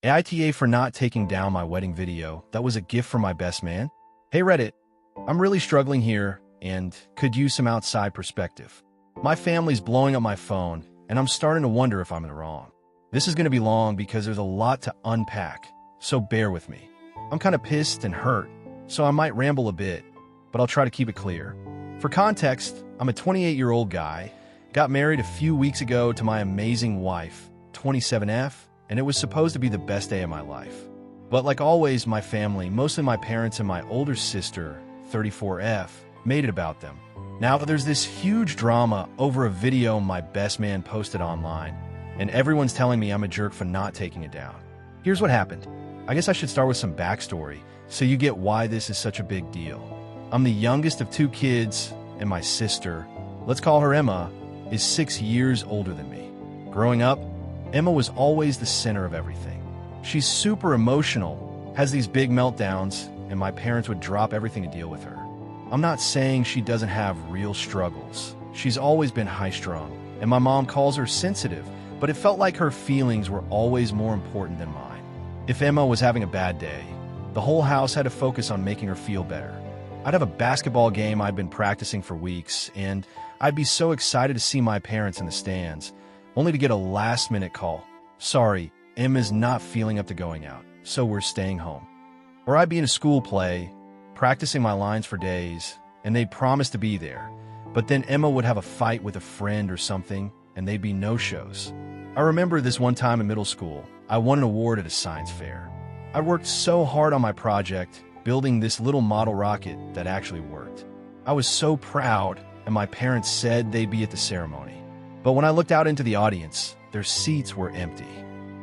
AITA for not taking down my wedding video. That was a gift from my best man. Hey Reddit, I'm really struggling here and could use some outside perspective. My family's blowing up my phone and I'm starting to wonder if I'm in the wrong. This is going to be long because there's a lot to unpack, so bear with me. I'm kind of pissed and hurt, so I might ramble a bit, but I'll try to keep it clear. For context, I'm a 28-year-old guy, got married a few weeks ago to my amazing wife, 27F, and it was supposed to be the best day of my life. But like always, my family, mostly my parents and my older sister, 34F, made it about them. Now there's this huge drama over a video my best man posted online, and everyone's telling me I'm a jerk for not taking it down. Here's what happened. I guess I should start with some backstory, so you get why this is such a big deal. I'm the youngest of 2 kids, and my sister, let's call her Emma, is 6 years older than me. Growing up, Emma was always the center of everything. She's super emotional, has these big meltdowns, and my parents would drop everything to deal with her. I'm not saying she doesn't have real struggles. She's always been high-strung, and my mom calls her sensitive, but it felt like her feelings were always more important than mine. If Emma was having a bad day, the whole house had to focus on making her feel better. I'd have a basketball game I'd been practicing for weeks, and I'd be so excited to see my parents in the stands, only to get a last-minute call. Sorry, Emma's not feeling up to going out, so we're staying home. Or I'd be in a school play, practicing my lines for days, and they'd promise to be there, but then Emma would have a fight with a friend or something, and they'd be no-shows. I remember this one time in middle school, I won an award at a science fair. I worked so hard on my project, building this little model rocket that actually worked. I was so proud, and my parents said they'd be at the ceremony. But when I looked out into the audience, their seats were empty.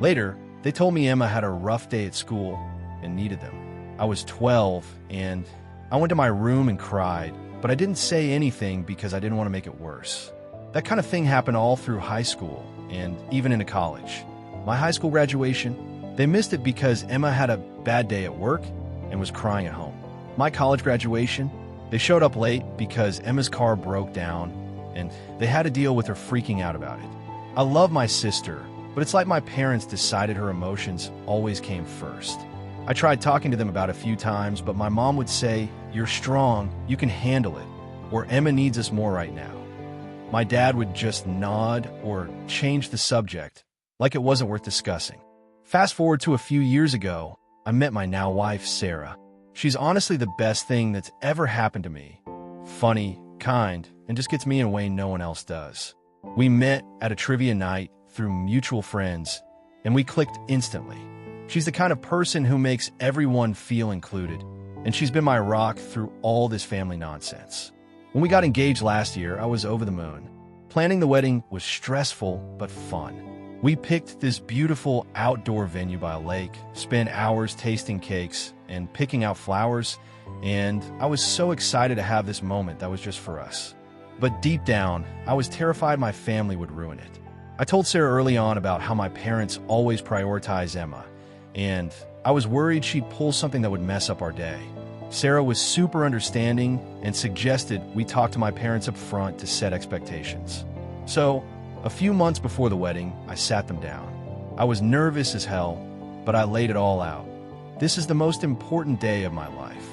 Later, they told me Emma had a rough day at school and needed them. I was 12, and I went to my room and cried, but I didn't say anything because I didn't want to make it worse. That kind of thing happened all through high school and even into college. My high school graduation, they missed it because Emma had a bad day at work and was crying at home. My college graduation, they showed up late because Emma's car broke down and they had to deal with her freaking out about it. I love my sister, but it's like my parents decided her emotions always came first. I tried talking to them about it a few times, but my mom would say, "You're strong, you can handle it," or "Emma needs us more right now." My dad would just nod or change the subject, like it wasn't worth discussing. Fast forward to a few years ago, I met my now wife, Sarah. She's honestly the best thing that's ever happened to me. Funny, kind, and just gets me in a way no one else does. We met at a trivia night through mutual friends, and we clicked instantly. She's the kind of person who makes everyone feel included, and she's been my rock through all this family nonsense. When we got engaged last year, I was over the moon. Planning the wedding was stressful but fun. We picked this beautiful outdoor venue by a lake, spent hours tasting cakes and picking out flowers, and I was so excited to have this moment that was just for us. But deep down, I was terrified my family would ruin it. I told Sarah early on about how my parents always prioritize Emma, and I was worried she'd pull something that would mess up our day. Sarah was super understanding and suggested we talk to my parents up front to set expectations. So, a few months before the wedding, I sat them down. I was nervous as hell, but I laid it all out. This is the most important day of my life.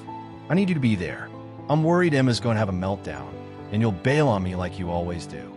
I need you to be there. I'm worried Emma's going to have a meltdown, and you'll bail on me like you always do.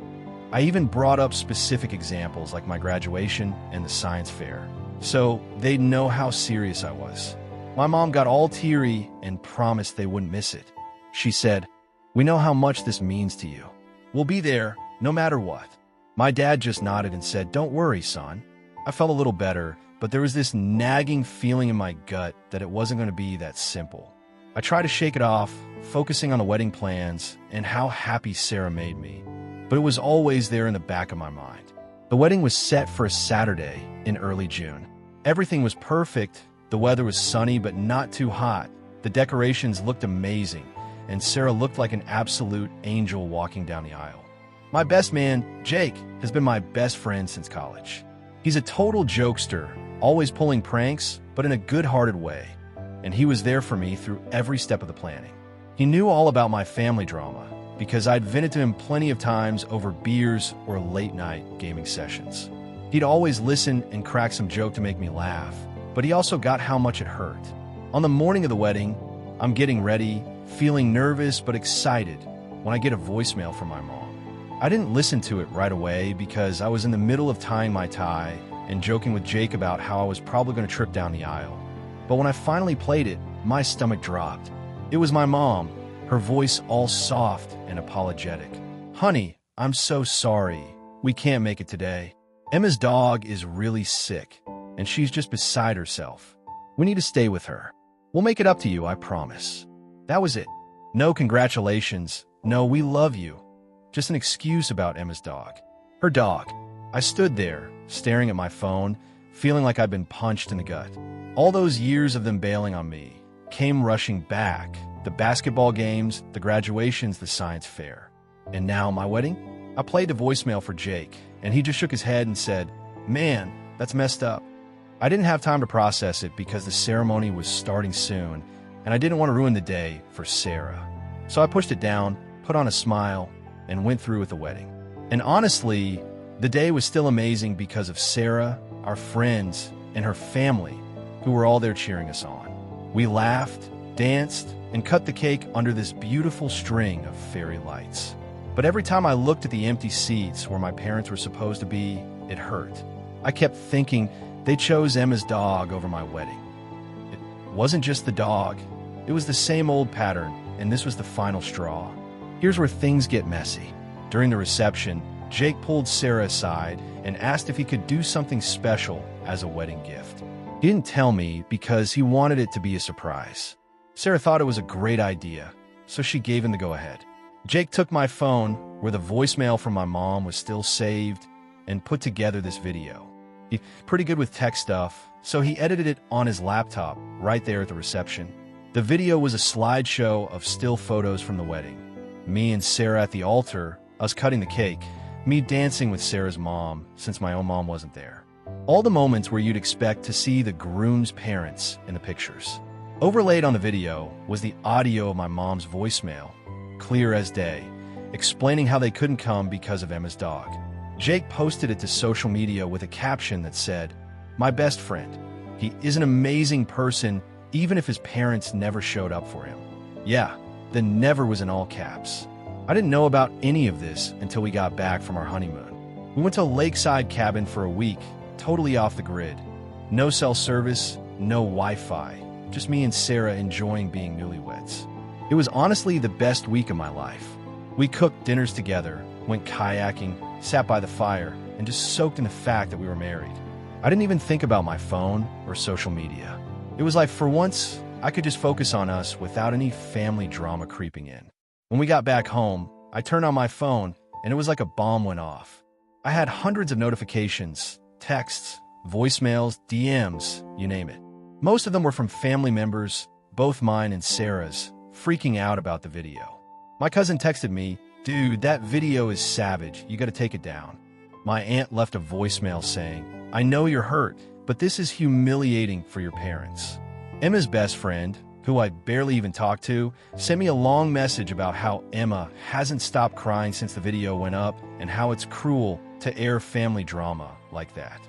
I even brought up specific examples like my graduation and the science fair, so they'd know how serious I was. My mom got all teary and promised they wouldn't miss it. She said, "We know how much this means to you. We'll be there no matter what." My dad just nodded and said, "Don't worry, son." I felt a little better, but there was this nagging feeling in my gut that it wasn't going to be that simple. I tried to shake it off, focusing on the wedding plans and how happy Sarah made me, but it was always there in the back of my mind. The wedding was set for a Saturday in early June. Everything was perfect. The weather was sunny but not too hot. The decorations looked amazing, and Sarah looked like an absolute angel walking down the aisle. My best man, Jake, has been my best friend since college. He's a total jokester, always pulling pranks, but in a good-hearted way, and he was there for me through every step of the planning. He knew all about my family drama because I'd vented to him plenty of times over beers or late-night gaming sessions. He'd always listen and crack some joke to make me laugh, but he also got how much it hurt. On the morning of the wedding, I'm getting ready, feeling nervous but excited when I get a voicemail from my mom. I didn't listen to it right away because I was in the middle of tying my tie and joking with Jake about how I was probably going to trip down the aisle. But when I finally played it, my stomach dropped. It was my mom, her voice all soft and apologetic. "Honey, I'm so sorry. We can't make it today. Emma's dog is really sick, and she's just beside herself. We need to stay with her. We'll make it up to you, I promise." That was it. No congratulations. No, we love you. Just an excuse about Emma's dog. Her dog. I stood there, staring at my phone, feeling like I'd been punched in the gut. All those years of them bailing on me came rushing back. The basketball games, the graduations, the science fair. And now my wedding? I played the voicemail for Jake, and he just shook his head and said, "Man, that's messed up." I didn't have time to process it because the ceremony was starting soon, and I didn't want to ruin the day for Sarah. So I pushed it down, put on a smile, and went through with the wedding. And honestly, the day was still amazing because of Sarah, our friends, and her family, who were all there cheering us on. We laughed, danced, and cut the cake under this beautiful string of fairy lights. But every time I looked at the empty seats where my parents were supposed to be, it hurt. I kept thinking they chose Emma's dog over my wedding. It wasn't just the dog. It was the same old pattern, and this was the final straw. Here's where things get messy. During the reception, Jake pulled Sarah aside and asked if he could do something special as a wedding gift. He didn't tell me because he wanted it to be a surprise. Sarah thought it was a great idea, so she gave him the go-ahead. Jake took my phone, where the voicemail from my mom was still saved, and put together this video. He's pretty good with tech stuff, so he edited it on his laptop right there at the reception. The video was a slideshow of still photos from the wedding. Me and Sarah at the altar, us cutting the cake, me dancing with Sarah's mom since my own mom wasn't there. All the moments where you'd expect to see the groom's parents in the pictures. Overlaid on the video was the audio of my mom's voicemail, clear as day, explaining how they couldn't come because of Emma's dog. Jake posted it to social media with a caption that said, "My best friend. He is an amazing person even if his parents never showed up for him." Yeah, the never was in all caps. I didn't know about any of this until we got back from our honeymoon. We went to a lakeside cabin for a week, totally off the grid. No cell service, no Wi-Fi, just me and Sarah enjoying being newlyweds. It was honestly the best week of my life. We cooked dinners together, went kayaking, sat by the fire, and just soaked in the fact that we were married. I didn't even think about my phone or social media. It was like for once, I could just focus on us without any family drama creeping in. When we got back home, I turned on my phone, and it was like a bomb went off. I had hundreds of notifications, texts, voicemails, DMs, you name it. Most of them were from family members, both mine and Sarah's, freaking out about the video. My cousin texted me, "Dude, that video is savage. You gotta take it down." My aunt left a voicemail saying, "I know you're hurt, but this is humiliating for your parents." Emma's best friend, who I barely even talked to, sent me a long message about how Emma hasn't stopped crying since the video went up and how it's cruel to air family drama like that.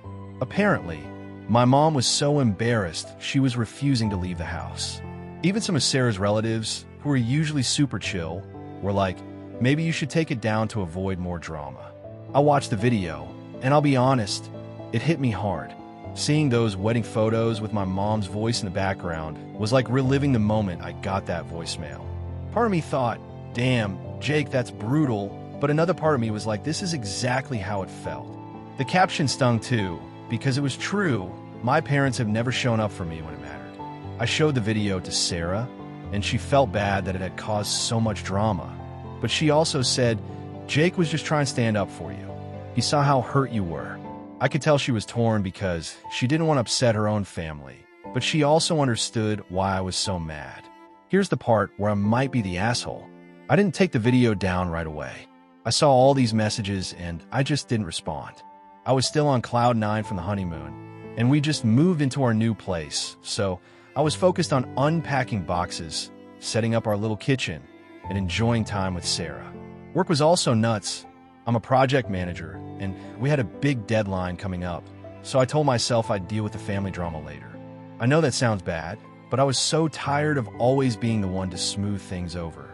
Apparently, my mom was so embarrassed she was refusing to leave the house. Even some of Sarah's relatives, who are usually super chill, were like, "Maybe you should take it down to avoid more drama." I watched the video, and I'll be honest, it hit me hard. Seeing those wedding photos with my mom's voice in the background was like reliving the moment I got that voicemail. Part of me thought, "Damn, Jake, that's brutal," but another part of me was like, this is exactly how it felt. The caption stung too, because it was true. My parents have never shown up for me when it mattered. I showed the video to Sarah, and she felt bad that it had caused so much drama. But she also said, "Jake was just trying to stand up for you. He saw how hurt you were." I could tell she was torn because she didn't want to upset her own family, but she also understood why I was so mad. Here's the part where I might be the asshole. I didn't take the video down right away. I saw all these messages and I just didn't respond. I was still on cloud 9 from the honeymoon, and we just moved into our new place, so I was focused on unpacking boxes, setting up our little kitchen, and enjoying time with Sarah. Work was also nuts. I'm a project manager, and we had a big deadline coming up, so I told myself I'd deal with the family drama later. I know that sounds bad, but I was so tired of always being the one to smooth things over.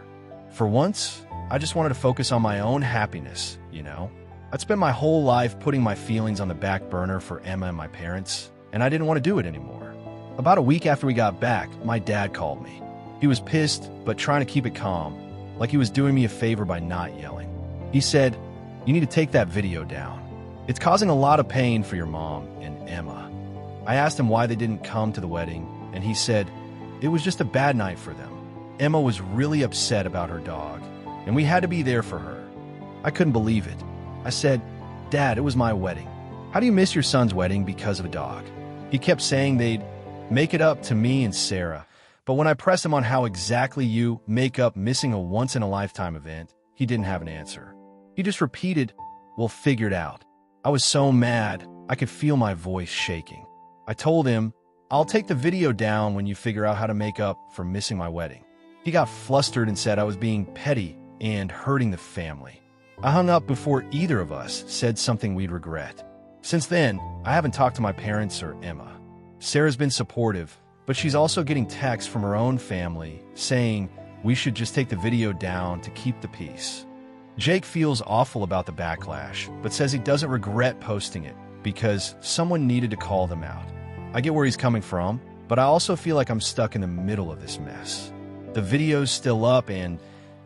For once, I just wanted to focus on my own happiness, you know? I'd spent my whole life putting my feelings on the back burner for Emma and my parents, and I didn't want to do it anymore. About a week after we got back, my dad called me. He was pissed, but trying to keep it calm, like he was doing me a favor by not yelling. He said, "You need to take that video down. It's causing a lot of pain for your mom and Emma." I asked him why they didn't come to the wedding, and he said, "It was just a bad night for them. Emma was really upset about her dog, and we had to be there for her." I couldn't believe it. I said, "Dad, it was my wedding. How do you miss your son's wedding because of a dog?" He kept saying they'd make it up to me and Sarah, but when I pressed him on how exactly you make up missing a once-in-a-lifetime event, he didn't have an answer. He just repeated, "We'll figure it out." I was so mad, I could feel my voice shaking. I told him, "I'll take the video down when you figure out how to make up for missing my wedding." He got flustered and said I was being petty and hurting the family. I hung up before either of us said something we'd regret. Since then, I haven't talked to my parents or Emma. Sarah's been supportive, but she's also getting texts from her own family saying we should just take the video down to keep the peace. Jake feels awful about the backlash, but says he doesn't regret posting it because someone needed to call them out. I get where he's coming from, but I also feel like I'm stuck in the middle of this mess. The video's still up, and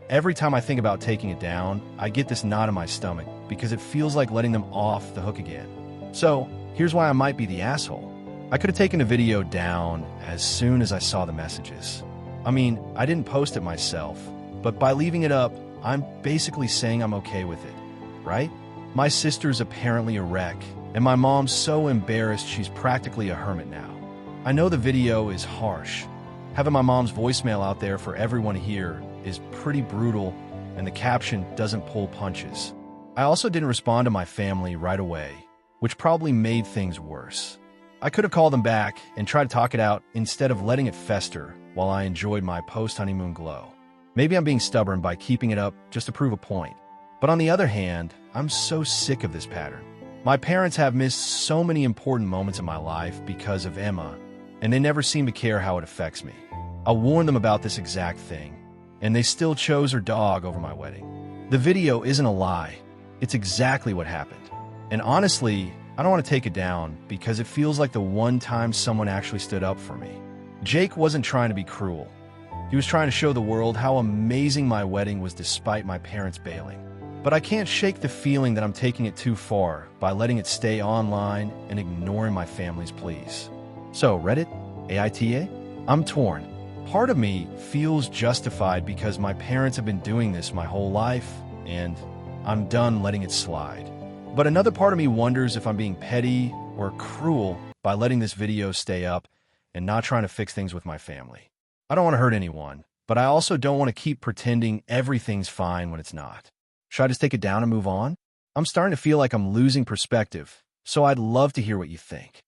every time I think about taking it down, I get this knot in my stomach because it feels like letting them off the hook again. So, here's why I might be the asshole. I could have taken the video down as soon as I saw the messages. I mean, I didn't post it myself, but by leaving it up, I'm basically saying I'm okay with it, right? My sister's apparently a wreck, and my mom's so embarrassed she's practically a hermit now. I know the video is harsh. Having my mom's voicemail out there for everyone to hear is pretty brutal, and the caption doesn't pull punches. I also didn't respond to my family right away, which probably made things worse. I could have called them back and tried to talk it out instead of letting it fester while I enjoyed my post-honeymoon glow. Maybe I'm being stubborn by keeping it up just to prove a point. But on the other hand, I'm so sick of this pattern. My parents have missed so many important moments in my life because of Emma, and they never seem to care how it affects me. I warned them about this exact thing, and they still chose her dog over my wedding. The video isn't a lie. It's exactly what happened. And honestly, I don't want to take it down because it feels like the one time someone actually stood up for me. Jake wasn't trying to be cruel. He was trying to show the world how amazing my wedding was despite my parents bailing. But I can't shake the feeling that I'm taking it too far by letting it stay online and ignoring my family's pleas. So, Reddit, AITA, I'm torn. Part of me feels justified because my parents have been doing this my whole life, and I'm done letting it slide. But another part of me wonders if I'm being petty or cruel by letting this video stay up and not trying to fix things with my family. I don't want to hurt anyone, but I also don't want to keep pretending everything's fine when it's not. Should I just take it down and move on? I'm starting to feel like I'm losing perspective, so I'd love to hear what you think.